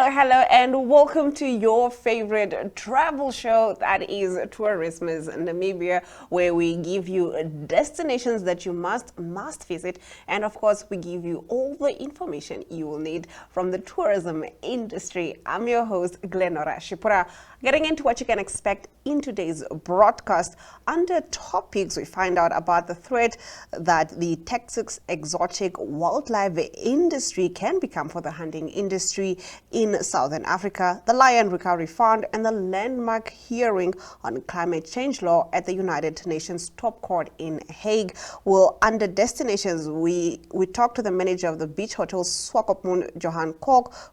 Hello, and welcome to your favorite travel show, that is Tourismus Namibia, where we give you destinations that you must visit, and of course, we give you all the information you will need from the tourism industry. I'm your host, Glenora Shipura. Getting into what you can expect in today's broadcast. Under topics, we find out about the threat that the Texas exotic wildlife industry can become for the hunting industry in Southern Africa, the Lion Recovery Fund, and the landmark hearing on climate change law at the United Nations Top Court in Hague. Well, under destinations, we talk to the manager of the beach hotel Swakopmund, Johan,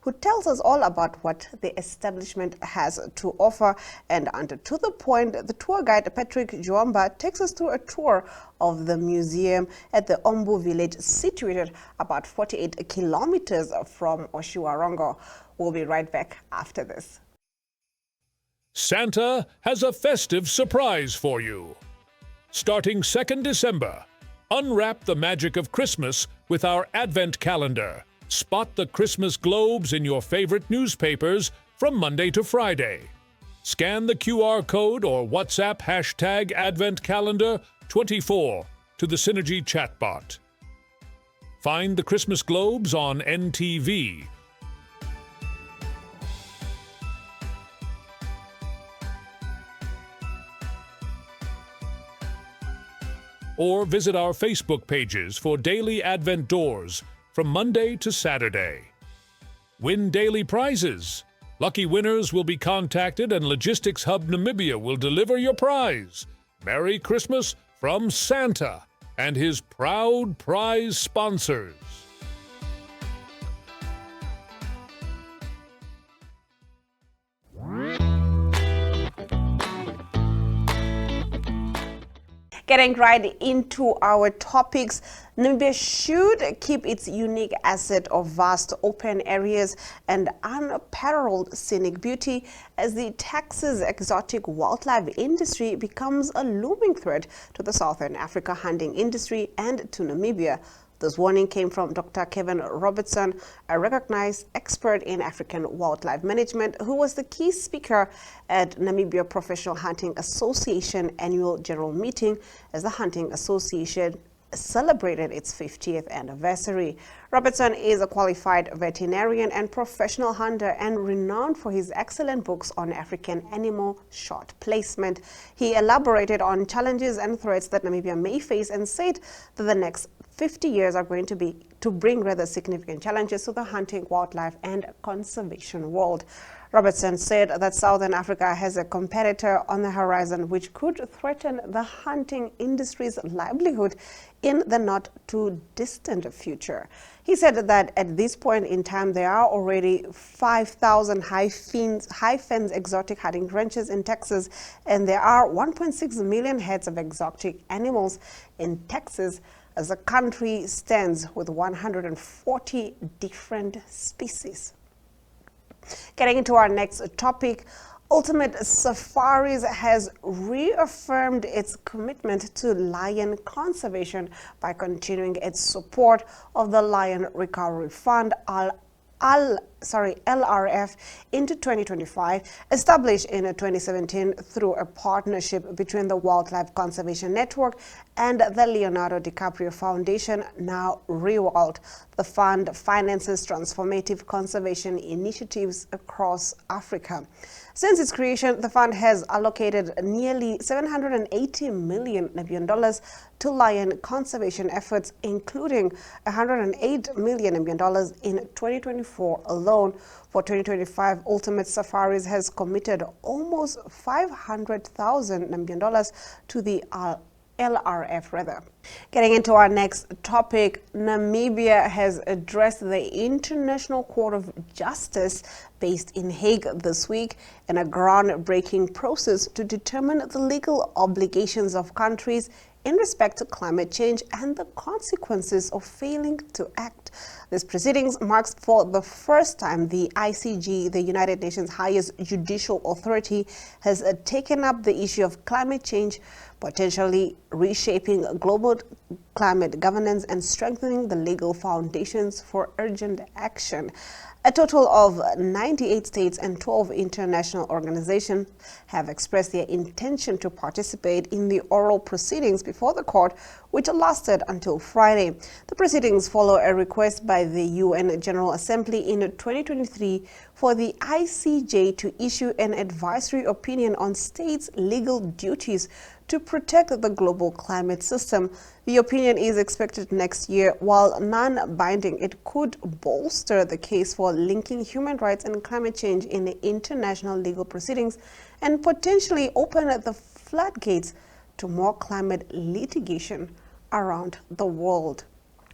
who tells us all about what the establishment has to offer. And under to the point, the tour guide Patrick Jeomba takes us through a tour of the museum at the Ombu Village, situated about 48 kilometers from Otjiwarongo. We'll be right back after this. Santa has a festive surprise for you. Starting 2nd December, unwrap the magic of Christmas with our Advent calendar. Spot the Christmas globes in your favorite newspapers from Monday to Friday. Scan the QR code or WhatsApp hashtag Advent Calendar 24 to the Synergy chatbot. Find the Christmas globes on NTV. Or visit our Facebook pages for daily Advent doors from Monday to Saturday. Win daily prizes. Lucky winners will be contacted and Logistics Hub Namibia will deliver your prize. Merry Christmas from Santa and his proud prize sponsors. Getting right into our topics, Namibia should keep its unique asset of vast open areas and unparalleled scenic beauty as the Texas exotic wildlife industry becomes a looming threat to the Southern Africa hunting industry and to Namibia. This warning came from Dr. Kevin Robertson, a recognized expert in African wildlife management, who was the key speaker at Namibia Professional Hunting Association annual general meeting as the Hunting Association celebrated its 50th anniversary. Robertson is a qualified veterinarian and professional hunter and renowned for his excellent books on African animal shot placement. He elaborated on challenges and threats that Namibia may face and said that the next 50 years are going to bring rather significant challenges to the hunting, wildlife, and conservation world. Robertson said that Southern Africa has a competitor on the horizon which could threaten the hunting industry's livelihood in the not too distant future. He said that at this point in time, there are already 5,000 high-fence exotic hunting ranches in Texas, and there are 1.6 million heads of exotic animals in Texas, as the country stands with 140 different species. Getting into our next topic, Ultimate Safaris has reaffirmed its commitment to lion conservation by continuing its support of the Lion Recovery Fund, LRF, into 2025, established in 2017 through a partnership between the Wildlife Conservation Network and the Leonardo DiCaprio Foundation, now ReWild. The fund finances transformative conservation initiatives across Africa. Since its creation, the fund has allocated nearly $780 million to lion conservation efforts, including $108 million in 2024 alone. For 2025, Ultimate Safaris has committed almost $500,000 to the LRF. Getting into our next topic, Namibia has addressed the International Court of Justice based in Hague this week in a groundbreaking process to determine the legal obligations of countries in respect to climate change and the consequences of failing to act. This proceedings marks for the first time the ICJ, the United Nations highest judicial authority, has taken up the issue of climate change potentially reshaping global climate governance and strengthening the legal foundations for urgent action. A total of 98 states and 12 international organizations have expressed their intention to participate in the oral proceedings before the court, which lasted until Friday. The proceedings follow a request by the UN General Assembly in 2023 for the ICJ to issue an advisory opinion on states' legal duties to protect the global climate system. The opinion is expected next year. While non-binding, it could bolster the case for linking human rights and climate change in international legal proceedings and potentially open the floodgates to more climate litigation around the world.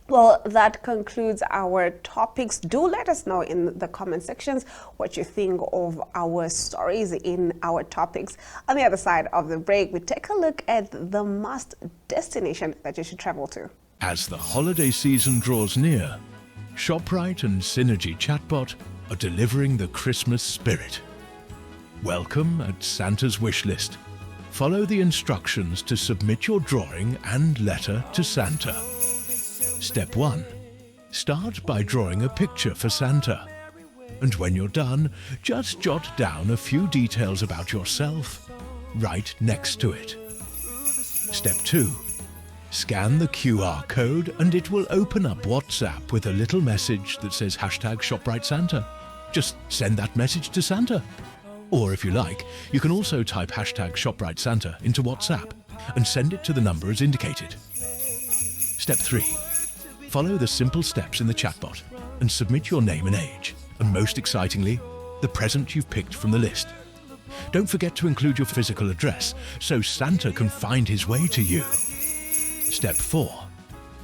Well, that concludes our topics. Do let us know in the comment sections what you think of our stories in our topics. On the other side of the break, we take a look at the must destination that you should travel to. As the holiday season draws near, ShopRite and Synergy Chatbot are delivering the Christmas spirit. Welcome at Santa's Wishlist. Follow the instructions to submit your drawing and letter to Santa. Step 1. Start by drawing a picture for Santa. And when you're done, just jot down a few details about yourself right next to it. Step 2. Scan the QR code and it will open up WhatsApp with a little message that says #ShopRiteSanta. Just send that message to Santa. Or if you like, you can also type #ShopRiteSanta into WhatsApp and send it to the number as indicated. Step 3. Follow the simple steps in the chatbot and submit your name and age, and most excitingly, the present you've picked from the list. Don't forget to include your physical address so Santa can find his way to you. Step 4.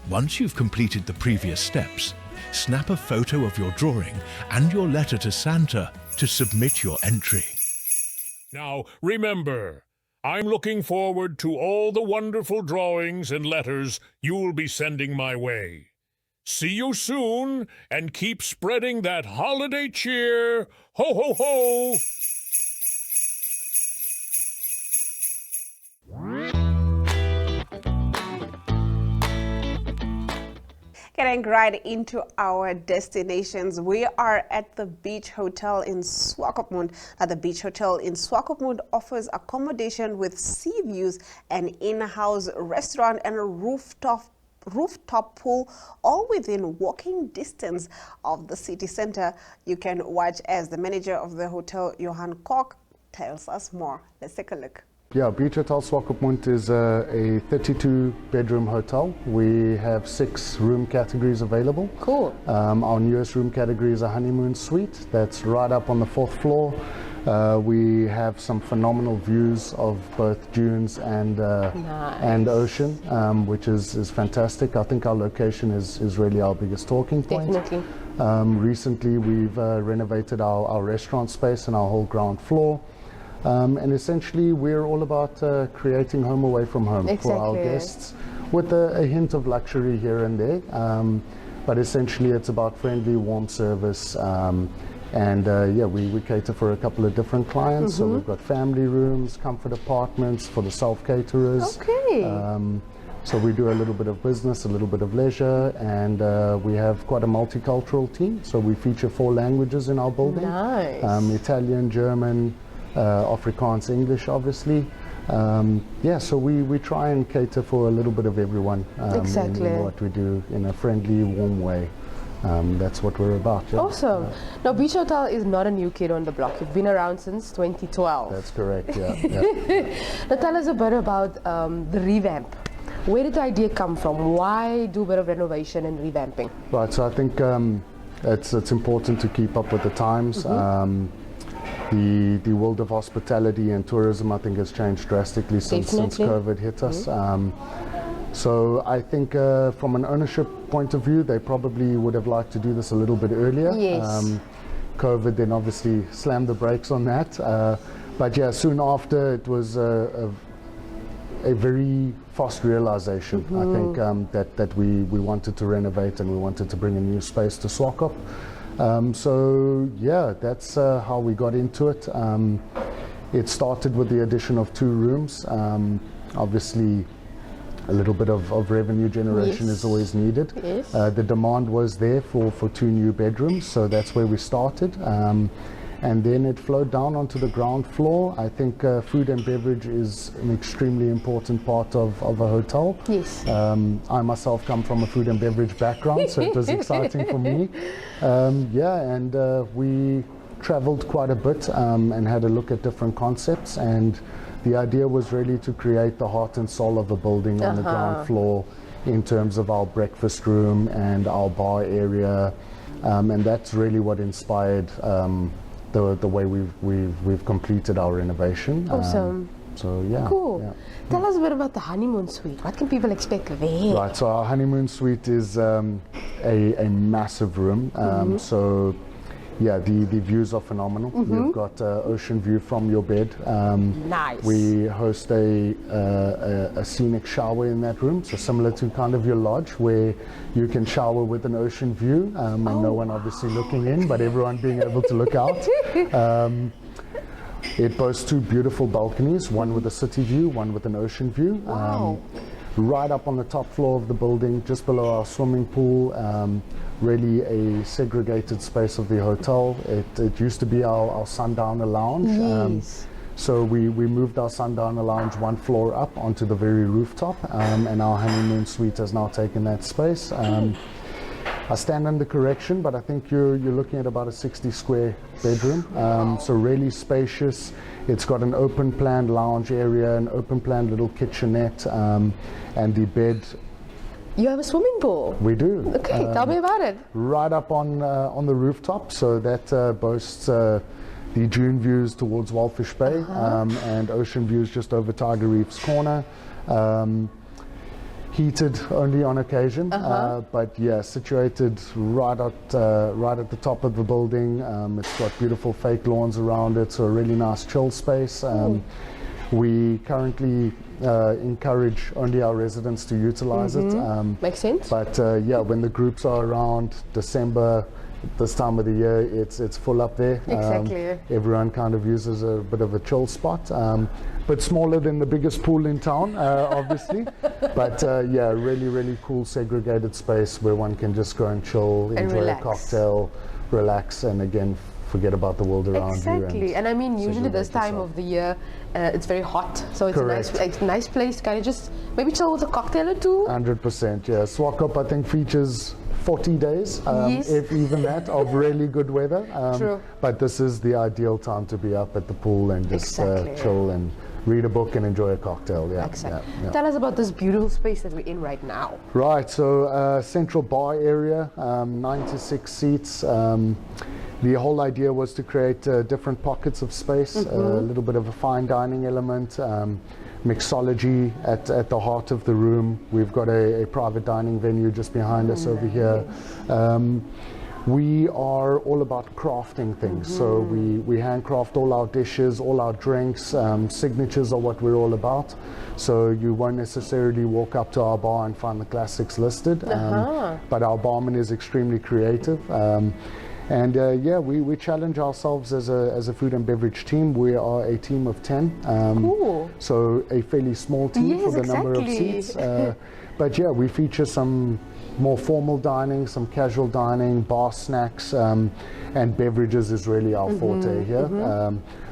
Once you've completed the previous steps, snap a photo of your drawing and your letter to Santa to submit your entry. Now, remember, I'm looking forward to all the wonderful drawings and letters you'll be sending my way. See you soon, and keep spreading that holiday cheer. Ho, ho, ho! Getting right into our destinations, we are at the Beach Hotel in Swakopmund. The Beach Hotel in Swakopmund offers accommodation with sea views, an in-house restaurant and a rooftop pool, all within walking distance of the city center. You can watch as the manager of the hotel, Johan, tells us more. Let's take a look. Yeah, Beach Hotel Swakopmund is a 32-bedroom hotel. We have 6 room categories available. Cool. Our newest room category is a honeymoon suite. That's right up on the 4th floor. We have some phenomenal views of both dunes and ocean, which is fantastic. I think our location is really our biggest talking point. Definitely. Recently, we've renovated our restaurant space and our whole ground floor. And essentially, we're all about creating home away from home for our guests, with a hint of luxury here and there. But essentially, it's about friendly, warm service. We cater for a couple of different clients. So we've got family rooms, comfort apartments for the self-caterers. Okay. So we do a little bit of business, a little bit of leisure, and we have quite a multicultural team. So we feature 4 languages in our building. Nice. Italian, German, Afrikaans, English, obviously. So we try and cater for a little bit of everyone in what we do in a friendly, warm way. That's what we're about. Yeah. Awesome. Now, Beach Hotel is not a new kid on the block. You've been around since 2012. That's correct, yeah. Now, tell us a bit about the revamp. Where did the idea come from? Why do a bit of renovation and revamping? Right, so I think it's important to keep up with the times. The world of hospitality and tourism, I think, has changed drastically since COVID hit us. So I think from an ownership point of view, they probably would have liked to do this a little bit earlier. Yes. COVID then obviously slammed the brakes on that. But yeah, soon after, it was a very fast realization, I think, that we wanted to renovate and we wanted to bring a new space to Swakop. So yeah, that's how we got into it. It started with the addition of 2 rooms. Obviously, a little bit of revenue generation is always needed. Yes. The demand was there for 2 new bedrooms, so that's where we started. And then it flowed down onto the ground floor. I think food and beverage is an extremely important part of a hotel. Yes. I myself come from a food and beverage background, so it was exciting for me. And we traveled quite a bit and had a look at different concepts, and the idea was really to create the heart and soul of a building on the ground floor in terms of our breakfast room and our bar area, and that's really what inspired the way we've completed our renovation. Awesome. So yeah. Cool. Yeah. Tell us a bit about the honeymoon suite. What can people expect there? Right, so our honeymoon suite is a massive room. So yeah, the views are phenomenal. You've got ocean view from your bed. Nice. We host a scenic shower in that room, so similar to kind of your lodge, where you can shower with an ocean view, and no one obviously looking in, but everyone being able to look out. It boasts 2 beautiful balconies, one with a city view, one with an ocean view. Wow. Right up on the top floor of the building, just below our swimming pool, really a segregated space of the hotel. It used to be our sundowner lounge. Yes. So we moved our sundowner lounge 1 floor up onto the very rooftop, and our honeymoon suite has now taken that space. I stand under correction, but I think you're looking at about a 60 square bedroom. So really spacious. It's got an open planned lounge area, an open planned little kitchenette, and the bed. You have a swimming pool? We do. Okay, tell me about it. Right up on the rooftop, so that boasts the dune views towards Walfish Bay, and ocean views just over Tiger Reef's corner. Heated only on occasion, but yeah, situated right at the top of the building. It's got beautiful fake lawns around it, so a really nice chill space. We currently encourage only our residents to utilize it. Makes sense. But yeah, when the groups are around December, this time of the year, it's full up there. Exactly. Everyone kind of uses a bit of a chill spot. But smaller than the biggest pool in town, obviously. But yeah, really cool segregated space where one can just go and chill, And enjoy relax. a cocktail, relax, and again, forget about the world around you. Exactly. And I mean, usually this segregate time yourself. of the year, it's very hot. So it's Correct. a nice place to kind of just maybe chill with a cocktail or 2. 100%, yeah. Swakop, I think, features 40 days, Yes. if even that, of really good weather. True. But this is the ideal time to be up at the pool and just Exactly. chill and read a book and enjoy a cocktail. Yeah, Exactly. yeah. Tell us about this beautiful space that we're in right now. Right, so central bar area, 96 seats. The whole idea was to create different pockets of space, a little bit of a fine dining element, mixology at the heart of the room. We've got a private dining venue just behind us over here. We are all about crafting things, so we handcraft all our dishes, all our drinks. Signatures are what we're all about, so you won't necessarily walk up to our bar and find the classics listed, but our barman is extremely creative. And yeah, we challenge ourselves as a food and beverage team. We are a team of 10, Cool. so a fairly small team Yes, for the number of exactly. seats. But yeah, we feature some more formal dining, some casual dining, bar snacks, and beverages is really our forte here.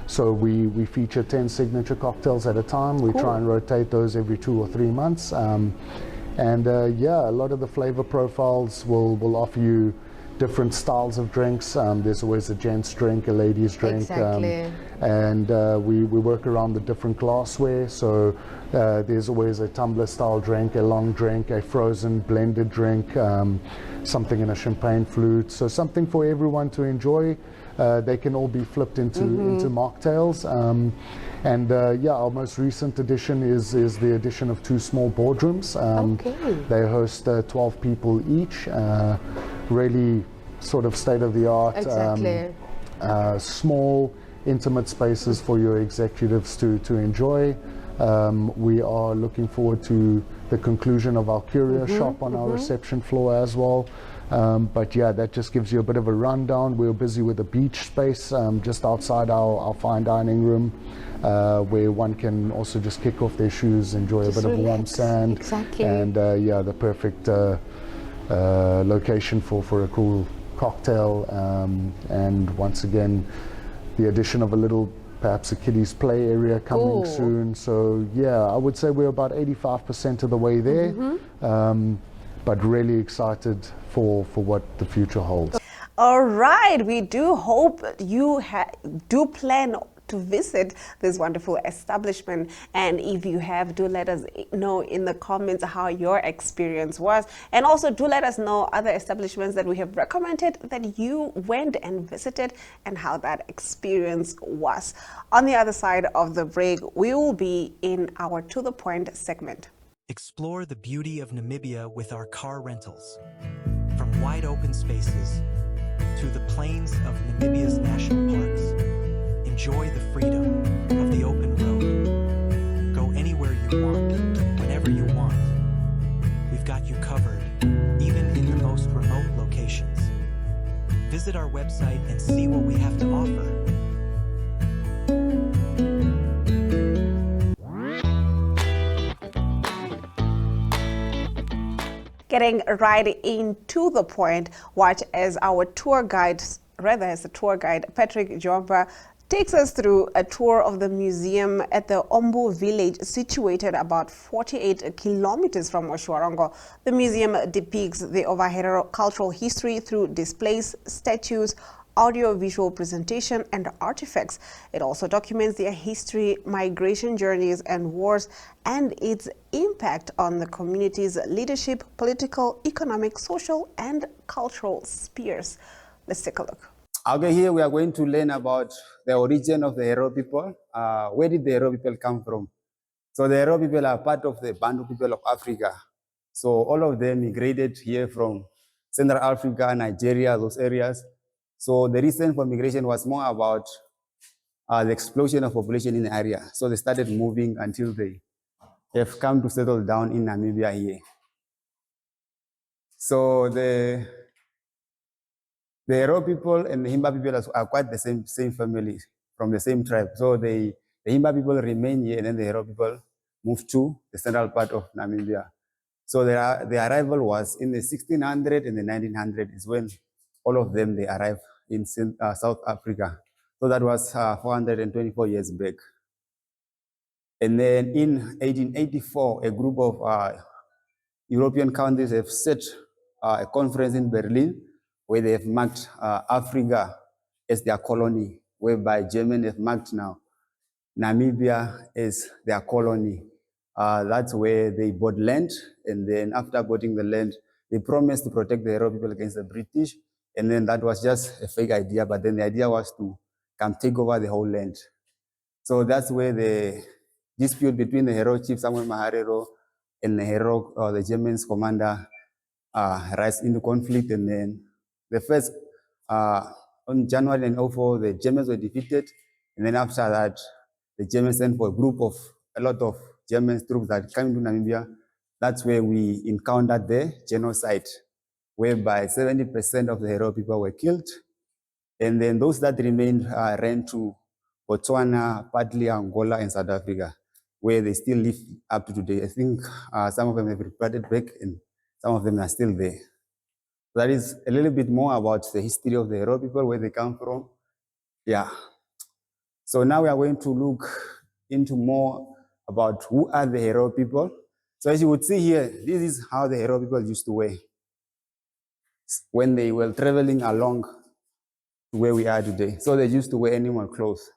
So we feature 10 signature cocktails at a time. We try and rotate those every 2 or 3 months. And yeah, a lot of the flavor profiles will offer you different styles of drinks. There's always a gent's drink, a lady's drink. Exactly. And we work around the different glassware. So there's always a tumbler style drink, a long drink, a frozen blended drink, something in a champagne flute. So something for everyone to enjoy. They can all be flipped into mocktails. And yeah, our most recent addition is the addition of 2 small boardrooms. Okay. They host 12 people each. Really sort of state of the art. Exactly. Small, intimate spaces for your executives to enjoy. We are looking forward to the conclusion of our curio shop on our reception floor as well. But yeah, that just gives you a bit of a rundown. We're busy with a beach space just outside our fine dining room, where one can also just kick off their shoes, enjoy a bit of warm sand. Exactly. And yeah, the perfect location for a cool cocktail. And once again, the addition of a little, perhaps a kiddies play area coming soon. So yeah, I would say we're about 85% of the way there. But really excited for what the future holds. All right, we do hope you do plan to visit this wonderful establishment, and if you have, do let us know in the comments how your experience was, and also do let us know other establishments that we have recommended that you went and visited and how that experience was. On the other side of the break, we will be in our To The Point segment. Explore the beauty of Namibia with our car rentals. From wide open spaces to the plains of Namibia's national parks, enjoy the freedom of the open road. Go anywhere you want, whenever you want. We've got you covered, even in the most remote locations. Visit our website and see what we have to offer. Getting right into the point, watch as our tour guide, Patrick Jeomba, takes us through a tour of the museum at the Ombu Village, situated about 48 kilometers from Otjiwarongo. The museum depicts the Ovahero cultural history through displays, statues, audio-visual presentation, and artifacts. It also documents their history, migration journeys, and wars, and its impact on the community's leadership, political, economic, social, and cultural spheres. Let's take a look. Okay, here we are going to learn about the origin of the Hero people. Where did the Hero people come from? So the Hero people are part of the Bantu people of Africa. So all of them migrated here from Central Africa, Nigeria, those areas. So the reason for migration was more about the explosion of population in the area. So they started moving until they have come to settle down in Namibia here. So the Hero people and the Himba people are quite the same family, from the same tribe. So the Himba people remain here, and then the Hero people moved to the central part of Namibia. So the arrival was in the 1600 and the 1900 is when all of them, they arrived in South Africa. So that was 424 years back. And then in 1884, a group of European countries have set a conference in Berlin where they have marked Africa as their colony, whereby Germany have marked now Namibia as their colony. That's where they bought land, and then after getting the land, they promised to protect the Hero people against the British, and then that was just a fake idea, but then the idea was to come take over the whole land. So that's where the dispute between the Hero chief Samuel Maharero and the Hero, the German's commander, rise into conflict, and then the first, on January 1904, the Germans were defeated, and then after that, the Germans sent for a lot of German troops that came to Namibia. That's where we encountered the genocide, whereby 70% of the Hero people were killed. And then those that remained ran to Botswana, partly Angola, and South Africa, where they still live up to today. I think some of them have reported back, and some of them are still there. That is a little bit more about the history of the Hero people, where they come from. Yeah. So now we are going to look into more about who are the Hero people. So as you would see here, this is how the Hero people used to wear when they were traveling along to where we are today. So they used to wear animal clothes,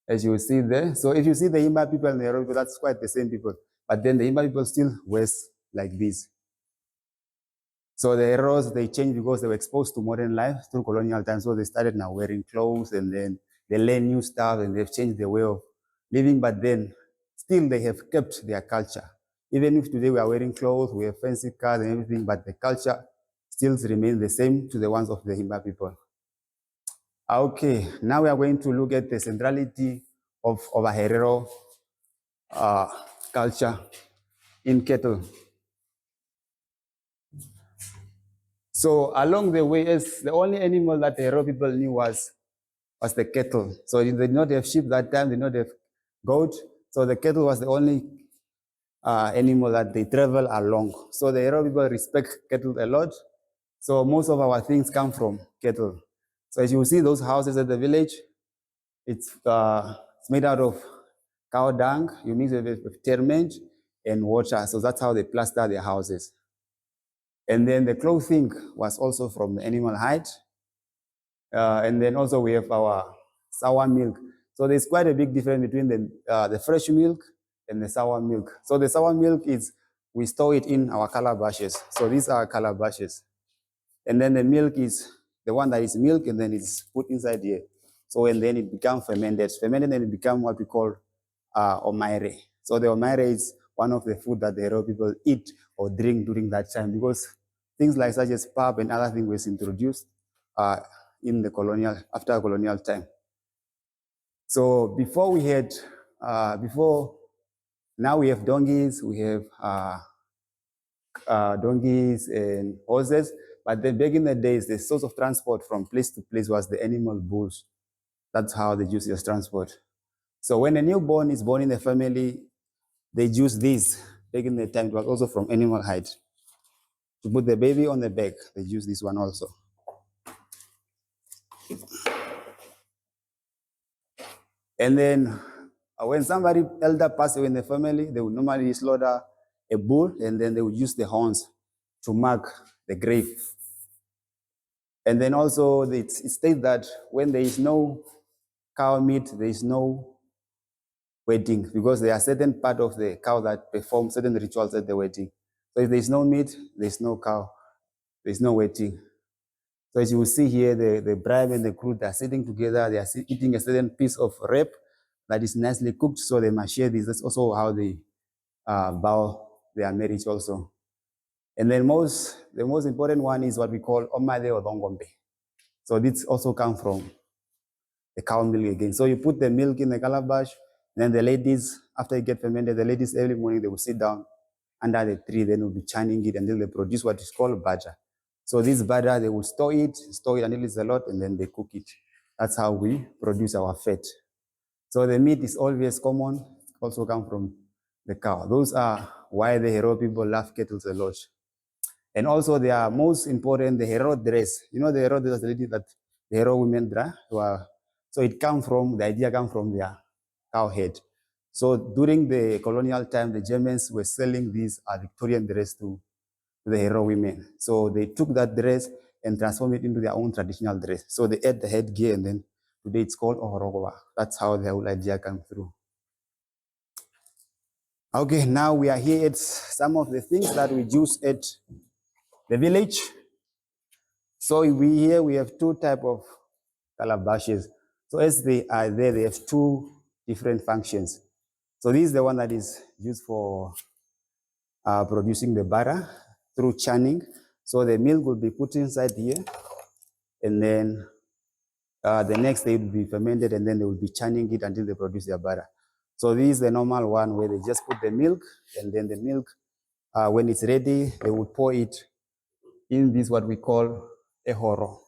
as you will see there. So if you see the Himba people and the Hero people, that's quite the same people. But then the Himba people still wears like this. So the Heroes, they changed because they were exposed to modern life through colonial times. So they started now wearing clothes, and then they learn new stuff, and they've changed their way of living. But then still they have kept their culture. Even if today we are wearing clothes, we have fancy cars and everything, but the culture still remains the same to the ones of the Himba people. Okay, now we are going to look at the centrality of a Herero culture in cattle. So along the way, the only animal that the Hero people knew was the cattle. So they did not have sheep that time, they did not have goat. So the cattle was the only animal that they travel along. So the Hero people respect cattle a lot. So most of our things come from cattle. So as you see those houses at the village, it's made out of cow dung. You mix it with termite and water. So that's how they plaster their houses. And then the clothing was also from the animal hide. And then also we have our sour milk. So there's quite a big difference between the fresh milk and the sour milk. So the sour milk is, we store it in our calabashes. So these are calabashes. And then the milk is the one that is milk, and then it's put inside here. So and then it becomes fermented. Fermented, and it becomes what we call omaire. So the omaire is one of the food that the Hero people eat or drink during that time, because things like such as pap and other things was introduced in the after colonial time. So before we had, now we have donkeys, we have donkeys and horses, but then back in the days, the source of transport from place to place was the animal bulls. That's how they use this transport. So when a newborn is born in the family, they use this. Back in the time, it was also from animal hide. To put the baby on the back, they use this one also. And then when somebody elder passed away in the family, they would normally slaughter a bull, and then they would use the horns to mark the grave. And then also it states that when there is no cow meat, there is no wedding, because there are certain part of the cow that perform certain rituals at the wedding. So if there is no meat, there is no cow, there is no wedding. So as you will see here, the bride and the groom are sitting together, they are eating a certain piece of rib that is nicely cooked, so they must share this. That's also how they vow their marriage also. And then the most important one is what we call omade or dongombe. So this also comes from the cow milk again. So you put the milk in the calabash, and then the ladies, after it gets fermented, the ladies every morning they will sit down under the tree, then will be churning it until they produce what is called baja. So this baja, they will store it until it's a lot, and then they cook it. That's how we produce our fat. So the meat is always common, also come from the cow. Those are why the Hero people love cattle a lot. And also they are most important, the Hero dress. You know the Hero dress, the lady that the Hero women dress. So the idea comes from their cow head. So during the colonial time, the Germans were selling these Victorian dress to the Hero women. So they took that dress and transformed it into their own traditional dress. So they add the headgear, and then today it's called Ohorogowa. That's how the whole idea comes through. Okay, now we are here at some of the things that we use at the village. So we have two types of calabashes. So as they are there, they have two different functions. So this is the one that is used for producing the butter through churning. So the milk will be put inside here, and then the next day it will be fermented, and then they will be churning it until they produce their butter. So this is the normal one where they just put the milk, and then the milk, when it's ready, they will pour it in this what we call a horo.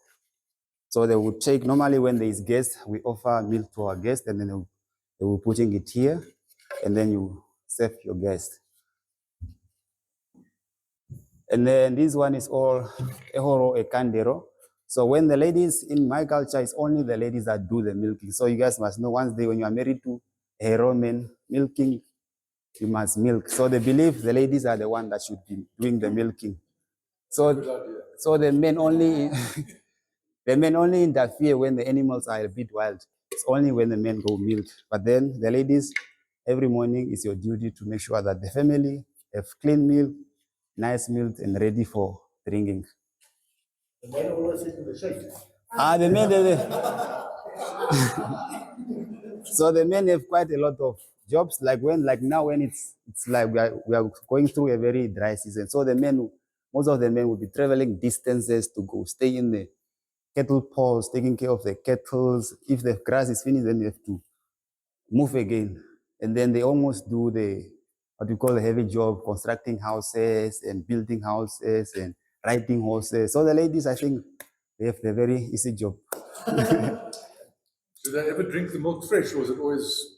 So they would take, normally when there is guests, we offer milk to our guests, and then they will putting it here, and then you serve your guest. And then this one is all ehoro ekandero. So when the ladies, in my culture, it's only the ladies that do the milking. So you guys must know, when you are married to a hero man milking, you must milk. So they believe the ladies are the one that should be doing the milking. So the men only the men only interfere when the animals are a bit wild. It's only when the men go milk. But then the ladies, every morning it's your duty to make sure that the family have clean milk, nice milk, and ready for drinking. The men always sit in the shade. The men. So the men have quite a lot of jobs. Like now when it's like we are going through a very dry season. So most of the men will be traveling distances to go stay in the cattle pods, taking care of the kettles. If the grass is finished, then you have to move again. And then they almost do what we call the heavy job, constructing houses and building houses and riding horses. So the ladies, I think, they have the very easy job. Do they ever drink the milk fresh, or is it always?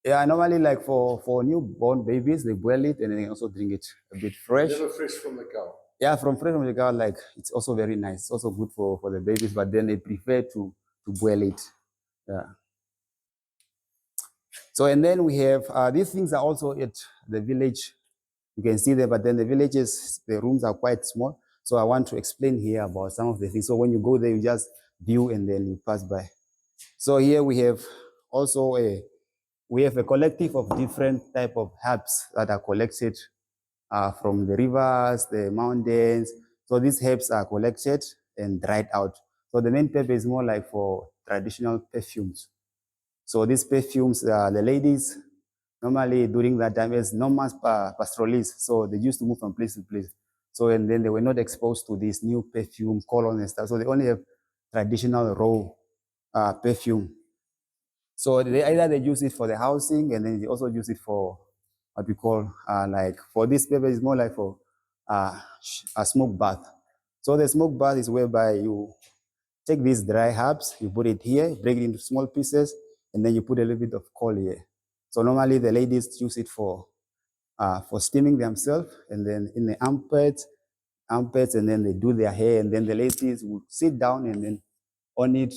Yeah, normally like for newborn babies, they boil it and then they also drink it a bit fresh. Never fresh from the cow? Yeah, from fresh from the cow, like it's also very nice. It's also good for the babies, but then they prefer to boil it. Yeah. So, and then we have, these things are also at the village. You can see there, but then the villages, the rooms are quite small. So I want to explain here about some of the things. So when you go there, you just view and then you pass by. So here we have also we have a collective of different type of herbs that are collected from the rivers, the mountains. So these herbs are collected and dried out. So the main purpose is more like for traditional perfumes. So these perfumes, the ladies, normally during that time, as normal pastoralists, so they used to move from place to place. So, and then they were not exposed to this new perfume, cologne and stuff. So they only have traditional raw perfume. So either they use it for the housing, and then they also use it for what we call, like for this purpose, is more like for a smoke bath. So the smoke bath is whereby you take these dry herbs, you put it here, break it into small pieces, and then you put a little bit of coal here. So normally the ladies use it for steaming themselves, and then in the armpits, and then they do their hair, and then the ladies will sit down and then on it,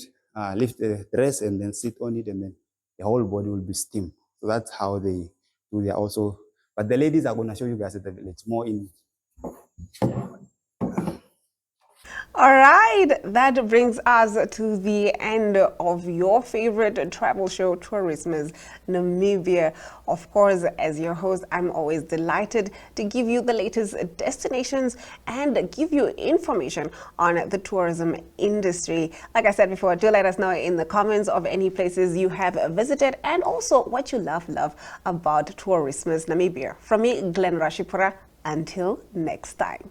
lift the dress and then sit on it, and then the whole body will be steamed. So that's how they do their also. But the ladies are going to show you guys at the village more in. All right, that brings us to the end of your favorite travel show, Tourismus Namibia. Of course, as your host, I'm always delighted to give you the latest destinations and give you information on the tourism industry. Like I said before, do let us know in the comments of any places you have visited and also what you love about Tourismus Namibia. From me, Glenn Rashipura, until next time.